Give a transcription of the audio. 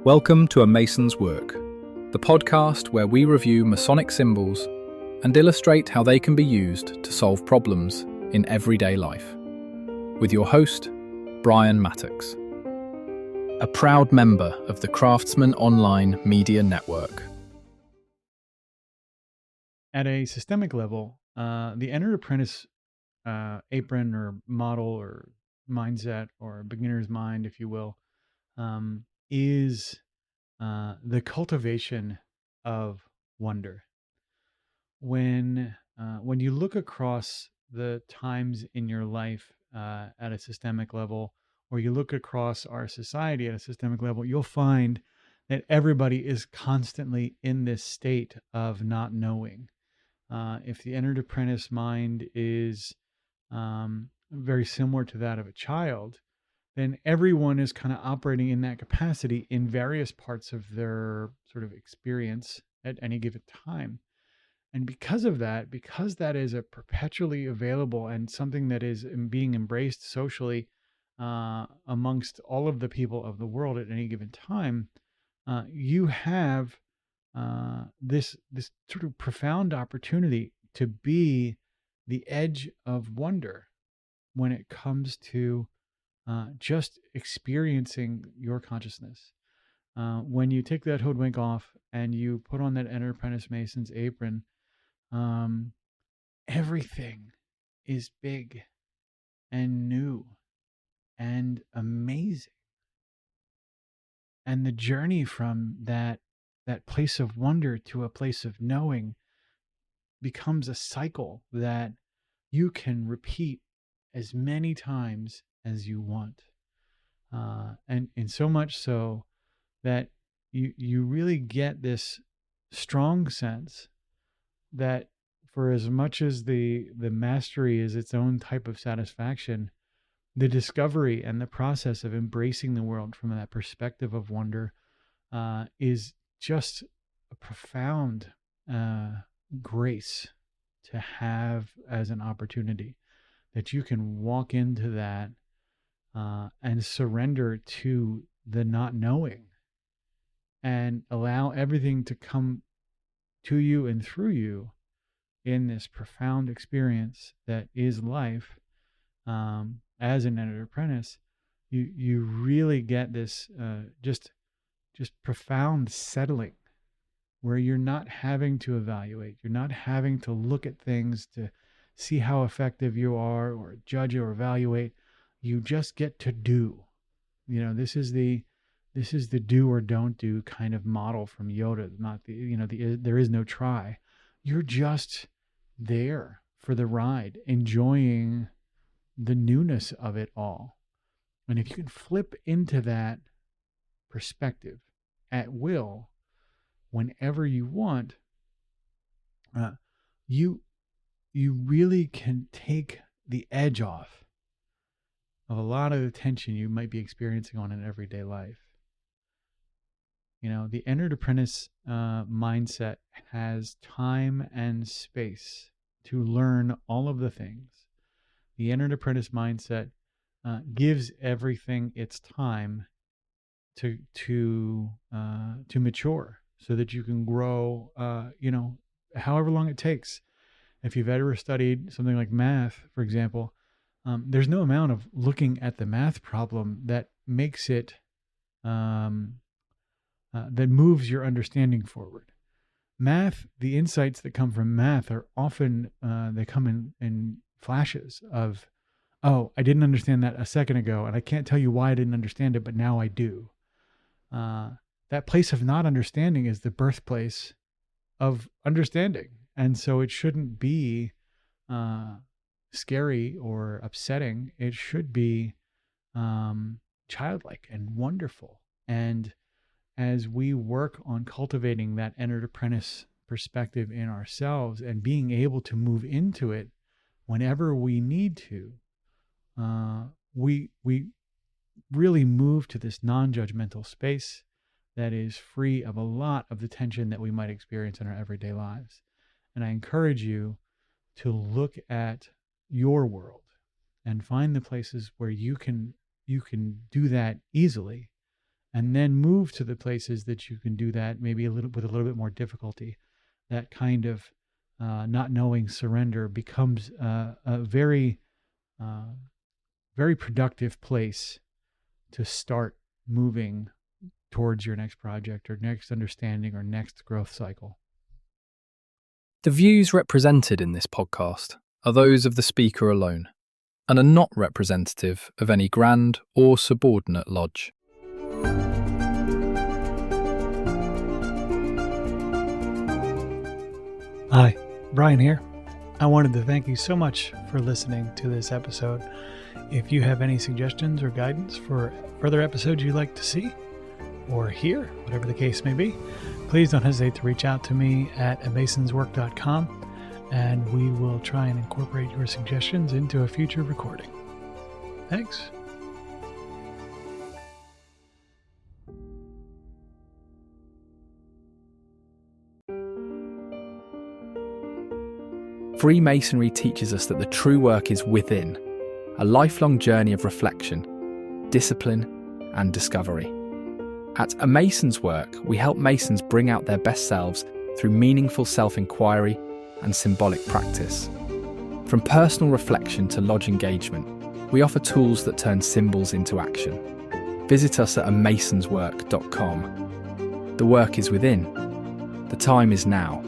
Welcome to A Mason's Work, the podcast where we review Masonic symbols and illustrate how they can be used to solve problems in everyday life. With your host, Brian Mattox, a proud member of the Craftsman Online Media Network. At a systemic level, the Entered Apprentice apron or model or mindset or beginner's mind, if you will, is the cultivation of wonder. When you look across the times in your life at a systemic level, or you look across our society at a systemic level, you'll find that everybody is constantly in this state of not knowing. If the Entered Apprentice mind is very similar to that of a child, then everyone is kind of operating in that capacity in various parts of their sort of experience at any given time. And because that is a perpetually available and something that is being embraced socially amongst all of the people of the world at any given time, you have this sort of profound opportunity to be the edge of wonder when it comes to just experiencing your consciousness. When you take that hoodwink off and you put on that Entered Apprentice Mason's apron, everything is big and new and amazing. And the journey from that place of wonder to a place of knowing becomes a cycle that you can repeat as many times as you want. And so much so that you really get this strong sense that for as much as the mastery is its own type of satisfaction, the discovery and the process of embracing the world from that perspective of wonder is just a profound grace to have as an opportunity, that you can walk into that and surrender to the not knowing and allow everything to come to you and through you in this profound experience that is life. As an Entered Apprentice, you really get this just profound settling, where you're not having to evaluate, you're not having to look at things to see how effective you are or judge or evaluate. You just get to do. This is the do or don't do kind of model from Yoda, not the there is no try. You're just there for the ride, enjoying the newness of it all. And if you can flip into that perspective at will, whenever you want, you really can take the edge off of a lot of the tension you might be experiencing on an everyday life. The Entered Apprentice mindset has time and space to learn all of the things. The Entered Apprentice mindset gives everything its time to mature, so that you can grow, however long it takes. If you've ever studied something like math, for example, there's no amount of looking at the math problem that makes it that moves your understanding forward. Math, the insights that come from math are often they come in flashes of, oh, I didn't understand that a second ago, and I can't tell you why I didn't understand it, but now I do. That place of not understanding is the birthplace of understanding. And so it shouldn't be scary or upsetting. It should be childlike and wonderful. And as we work on cultivating that Entered Apprentice perspective in ourselves and being able to move into it whenever we need to, we really move to this non-judgmental space that is free of a lot of the tension that we might experience in our everyday lives. And I encourage you to look at your world and find the places where you can do that easily, and then move to the places that you can do that maybe with a little bit more difficulty. That kind of not knowing surrender becomes a very, very productive place to start moving towards your next project or next understanding or next growth cycle. The views represented in this podcast are those of the speaker alone and are not representative of any grand or subordinate lodge. Hi, Brian here. I wanted to thank you so much for listening to this episode. If you have any suggestions or guidance for further episodes you'd like to see or hear, whatever the case may be, please don't hesitate to reach out to me at amasonswork.com, and we will try and incorporate your suggestions into a future recording. Thanks. Freemasonry teaches us that the true work is within, a lifelong journey of reflection, discipline, and discovery. At A Mason's Work, we help Masons bring out their best selves through meaningful self-inquiry and symbolic practice. From personal reflection to lodge engagement, we offer tools that turn symbols into action. Visit us at amasonswork.com. The work is within. The time is now.